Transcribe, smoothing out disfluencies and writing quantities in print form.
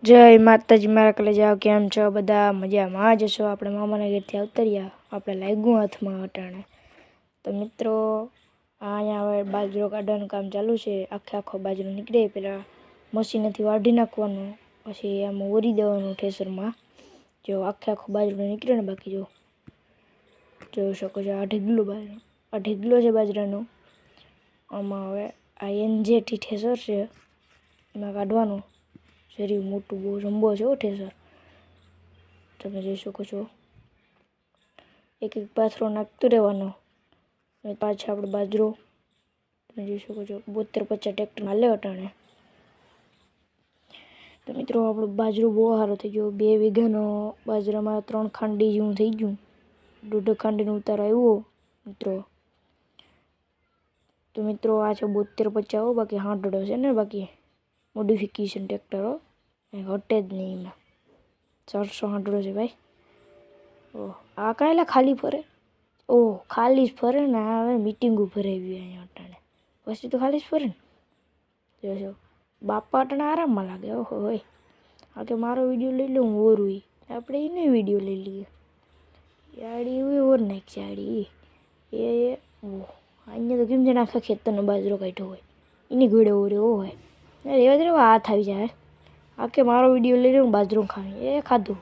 જય માતાજી મારા કલેજા કેમ છો બધા મજામાં જ છો। આપણે મામાના ઘરેથી આવતર્યા આપણે લાગ્યું હાથમાં અટાણે તો મિત્રો અહીંયા હવે બાજરો કાઢવાનું કામ ચાલુ છે। આખો બાજરો નીકળે પેલા મશીનથી વાઢી નાખવાનું પછી આમાં ઓરી દેવાનું ઠેસરમાં। જો આખો બાજરો નીકળે ને બાકી જો જોઈ શકો છો આ ઢેગલો છે બાજરાનો। આમાં હવે આ એનજેટી ઠેસર છે એમાં કાઢવાનું શરીર મોટું બહુ રંબો છે ઠેસર તમે જોઈ શકો છો। એક એક પાથરો નાખતું રહેવાનો અને પાછા આપણે બાજરો તમે જોઈ શકો છો 72-50 ટ્રેક્ટરમાં લે અટાણે। તો મિત્રો આપણો બાજરો બહુ સારો થઈ ગયો 2 વીઘાનો બાજરામાં 3 ખાંડી જેવું થઈ ગયું। 1.5 ખાંડીનો ઉતારો આવ્યો મિત્રો। તો મિત્રો આ છે 72-50 બાકી હાંડડો છે ને બાકી મોડિફિકેશન ટ્રેક્ટરો ઘટે જ નહીં એમાં 400 હાંડડો છે ભાઈ। ઓહ આ કાંઈલા ખાલી ફરે ઓહ ખાલી જ ફરે ને હવે મીટિંગો ભરાવી અહીંયા અટાણે પછી તો ખાલી જ ફરે ને જોશો બાપા અટાણે આરામમાં લાગે ઓહો હોય આ કે મારો વિડીયો લઈ લો હું ઓરું આપણે એને વિડીયો લઈ લઈએ યાડી એવું ઓર નાખશે યાડી એ ઓહ અહીંયા તો કેમ છે આખા ખેતરનો બાજરો કાઢ્યો હોય એની ઘોડે ઓર્યો હોય રેવા હાથ આવી જાય આ કે મારો વિડીયો લઈ લે હું બાજરો ખાવી એ ખાધું